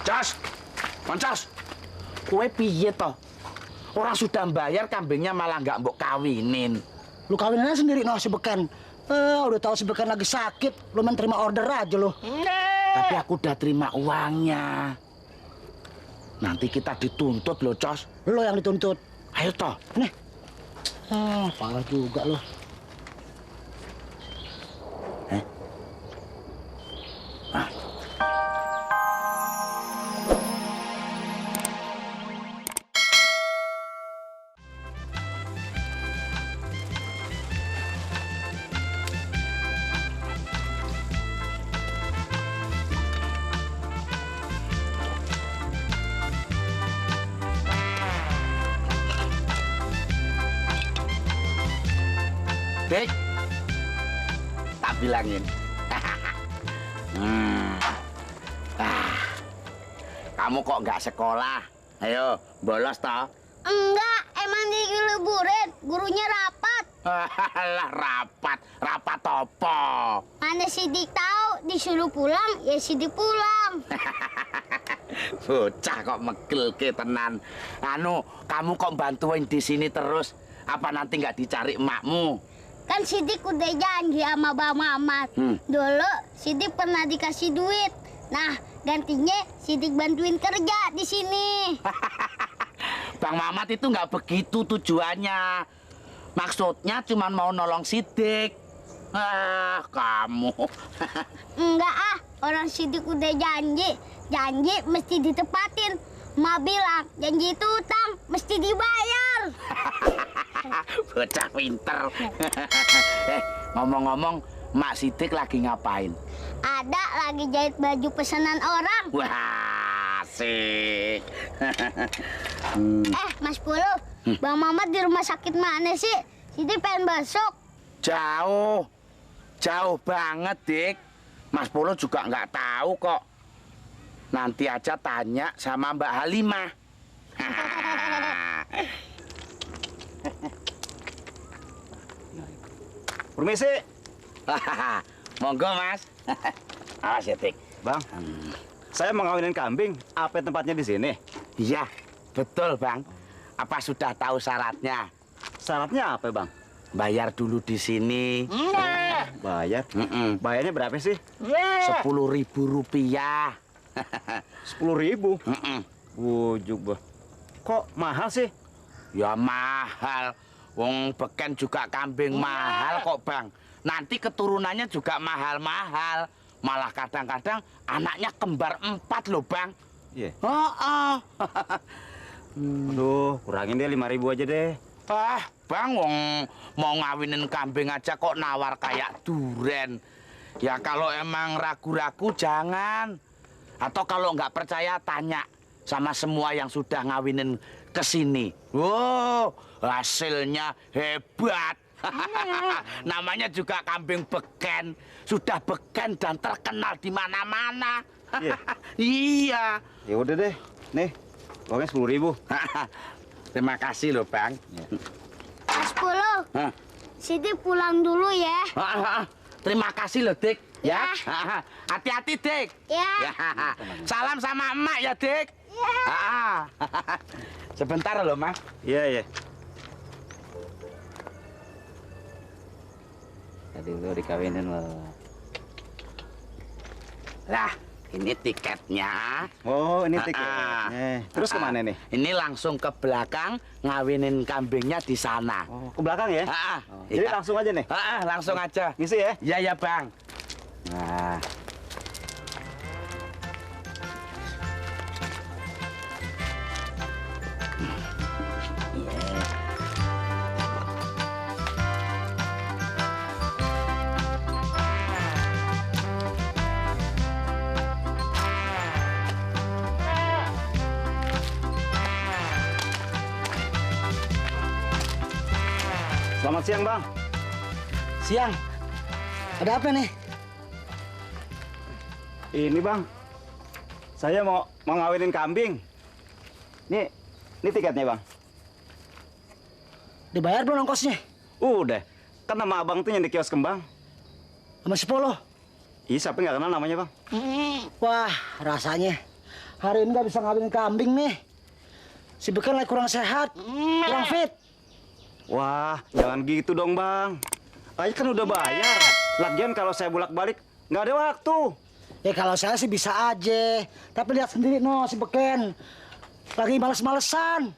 Cas, Mancas, kue piye toh? Orang sudah bayar kambingnya malah nggak mbok kawinin. Lu kawinannya sendiri no si Beken. Udah tahu si Beken lagi sakit, lu main terima order aja lu. Tapi aku udah terima uangnya. Nanti kita dituntut loh, Cos. Lu yang dituntut. Ayo toh. Nih. Parah juga lu. Ah. Dik, tak bilangin. Kamu kok nggak sekolah? Ayo, bolos toh? Enggak, emang diliburin. Gurunya rapat. Alah, rapat apa? Mana Sidik tahu disuruh pulang, ya Sidik pulang. Bocah kok megel ke tenan. Anu, kamu kok bantuin di sini terus? Apa nanti nggak dicari emakmu? Kan Sidik udah janji sama Bang Mamat. Dulu Sidik pernah dikasih duit. Nah, gantinya Sidik bantuin kerja di sini. Bang Mamat itu nggak begitu tujuannya. Maksudnya cuma mau nolong Sidik. Kamu. Enggak orang Sidik udah janji. Janji mesti ditepatin. Ma bilang janji itu utang, mesti dibayar. Bocah pinter. Ngomong-ngomong, Mak Sidik lagi ngapain? Ada lagi jahit baju pesanan orang. Wah, asik. Mas Polo, Bang Mamat di rumah sakit mana sih? Sidik pengen besok. Jauh banget, Dik. Mas Polo juga nggak tahu kok. Nanti aja tanya sama Mbak Halimah. Permisi. Monggo, Mas. Awas ya, Dik. Bang, saya mau ngawinin kambing. Apa tempatnya di sini? Iya, betul, Bang. Apa sudah tahu syaratnya? Syaratnya apa, Bang? Bayar dulu di sini. Bayar? Bayarnya berapa sih? 10.000 rupiah. 10.000? Bujuk, Bang. Kok mahal sih? Ya mahal. Wong Beken juga kambing mahal kok, Bang. Nanti keturunannya juga mahal-mahal. Malah kadang-kadang anaknya kembar 4 loh, Bang. Iya. Yeah. Aduh, kurangin deh 5.000 aja deh. Bang, wong mau ngawinin kambing aja kok nawar kayak duren. Ya kalau emang ragu-ragu jangan. Atau kalau nggak percaya tanya sama semua yang sudah ngawinin ke sini. Wow, hasilnya hebat. Namanya juga kambing Beken. Sudah Beken dan terkenal di mana-mana. Iya. Iya. Ya udah deh. Nih, uangnya 10.000. Terima kasih loh, Bang. Mas Polo, Sidik pulang dulu ya. Terima kasih loh, Dik. Ya. Ya. Hati-hati, Dik. Ya. Salam sama emak ya, Dik. Ya. Sebentar loh, Mas. Iya, iya. Tadi lu dikawinin loh. Lah, ini tiketnya. Oh, ini tiketnya. Terus kemana nih? Ini langsung ke belakang ngawinin kambingnya di sana. Oh, ke belakang ya? Jadi Iya. langsung aja nih? Langsung aja. Ngisi ya? Iya, ya, Bang. Nah. Selamat siang, Bang. Siang. Ada apa nih? Ini, Bang. Saya mau ngawinin kambing. Ini tiketnya, Bang. Dibayar belum ongkosnya? Udah. Kan nama abang tuh yang di kios kembang. Sama si Polo. Ih, siapa nggak kenal namanya, Bang? Wah, rasanya hari ini nggak bisa ngawinin kambing nih. Si Beken lagi kurang sehat, kurang fit. Wah, jangan gitu dong, Bang. Ayo kan udah bayar. Lagian kalau saya bolak-balik, nggak ada waktu. Ya kalau saya sih bisa aja. Tapi lihat sendiri no, si Beken. Lagi males-malesan.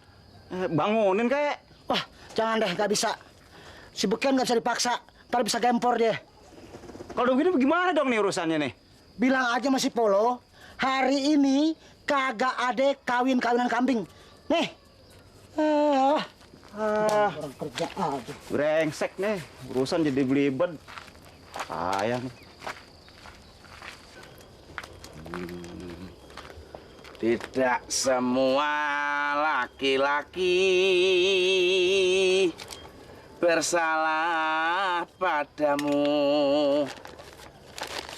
Bangunin kayak. Wah, jangan deh, nggak bisa. Si Beken nggak bisa dipaksa. Ntar bisa gempor dia. Kalau begini gimana dong nih urusannya nih? Bilang aja sama si Polo, hari ini kagak ada kawinan kambing. Nih. Orang kerja aja. Brengsek nih, urusan jadi belibet. Ayah nih. Tidak semua laki-laki bersalah padamu.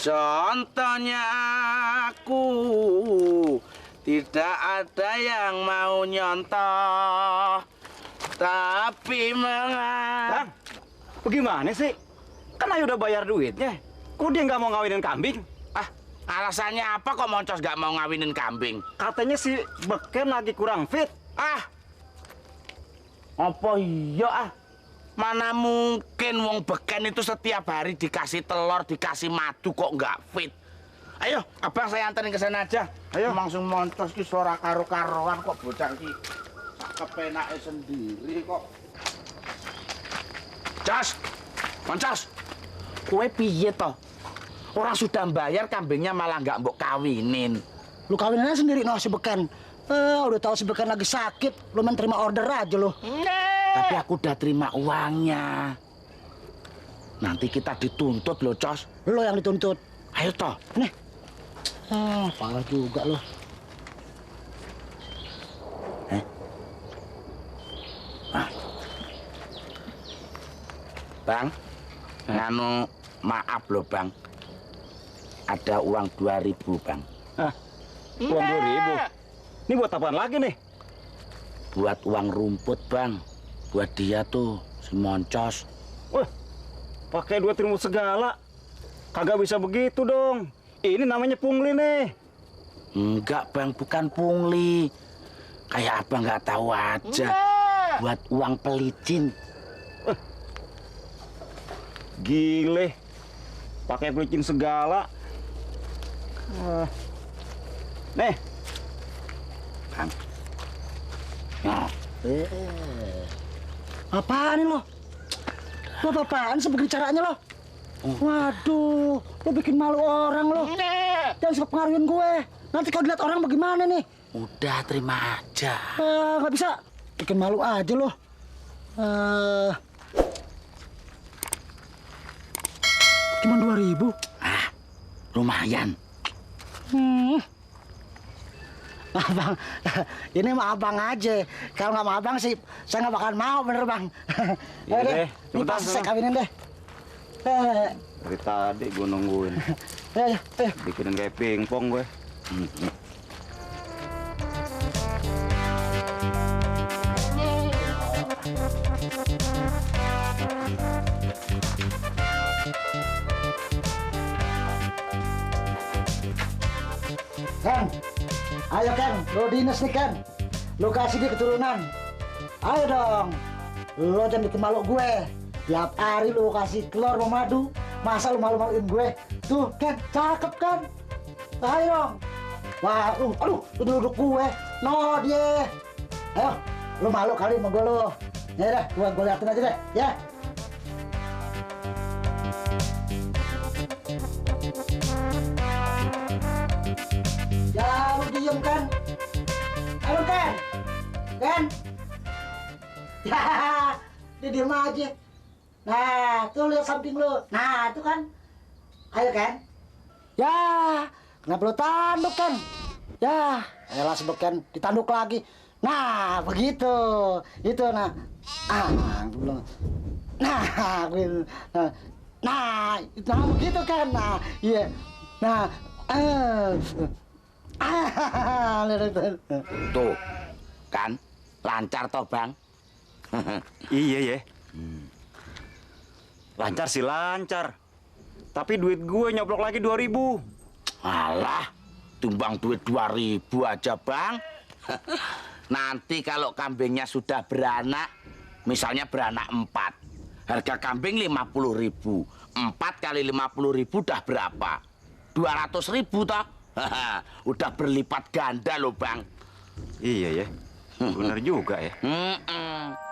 Contohnya aku, tidak ada yang mau nyontoh, tapi Bang, bagaimana sih? Kan Ayu udah bayar duitnya. Kok dia nggak mau ngawinin kambing? Alasannya apa kok Moncos gak mau ngawinin kambing? Katanya si Beken lagi kurang fit. Apa iya Mana mungkin wong Beken itu setiap hari dikasih telur, dikasih madu kok nggak fit. Ayo, abang saya anterin ke sana aja. Ayo. Langsung Moncos ki ora karo-karoan kok bocah ki. Kepenake sendiri kok. Cas. Moncos. Kowe piye toh? Orang sudah bayar kambingnya malah nggak mbok kawinin. Lu kawinannya sendiri no si Beken. Udah tahu si Beken lagi sakit, lu main terima order aja lu. Tapi aku udah terima uangnya. Nanti kita dituntut loh, Cos. Lu yang dituntut. Ayo toh. Nih. Parah juga lu. Bang, nganu maaf loh, Bang. Ada uang 2.000, Bang. Uang 2.000? Ini buat apaan lagi nih? Buat uang rumput, Bang. Buat dia tuh, si Moncos. Wah, pakai duit rumput segala. Kagak bisa begitu dong. Ini namanya pungli nih. Enggak, Bang, bukan pungli. Kayak abang nggak tahu aja. Buat uang pelicin. Gile. Pakai pelicin segala. Nih. Bang. Nah, Apaan ini lo? Lo apaan sih begini caranya lo? Waduh, lo bikin malu orang lo. Jangan suka pengaruhin gue. Nanti kalau dilihat orang bagaimana nih? udah terima aja. Nggak bisa. Bikin malu aja lo. Cuma 2.000. Lumayan. Abang, ini mah abang aja. Kalau nggak mau abang sih, saya nggak bakal mau, bener bang. Iya Ayo deh, ini cepetan pasti saya sana. kawinin deh. Dari tadi gue nungguin. Ayo. Bikinin kayak pingpong gue. Ken, ayo Ken, lo dinas nih Ken. Lo kasih dia keturunan. Ayo dong. Lo jangan bikin malu gue. Tiap hari lo kasih telur sama madu. Masa lo malu-maluin gue? Tuh Ken, cakep kan? Ayo dong. Wah, aduh, duduk gue. No dia. Ayo, lo malu kali sama gue lo. Ya udah, gue liatin aja deh, ya. Ya, lu diem kan? Ayo Ken, Ken. Ya, dia diem aja. Nah, tuh lihat samping lu. Nah, itu kan. Ayo Ken. Ya, kenapa lu tanduk kan? Ya, elah sebut Ken, ditanduk lagi. Nah, begitu. Itu nah. Belum. Nah, gue. Nah, begitu kan. Nah, iya. Nah, Tuh, kan lancar toh bang. Iya ya. Lancar sih lancar. Tapi duit gue nyoplok lagi 2.000. Alah, tumbang duit 2.000 aja, Bang. Nanti kalau kambingnya sudah beranak, misalnya beranak 4, harga kambing 50.000. 4 kali 50.000 udah berapa? 200.000 toh? Udah berlipat ganda loh, Bang. Iya ya, benar juga ya. Mm-mm.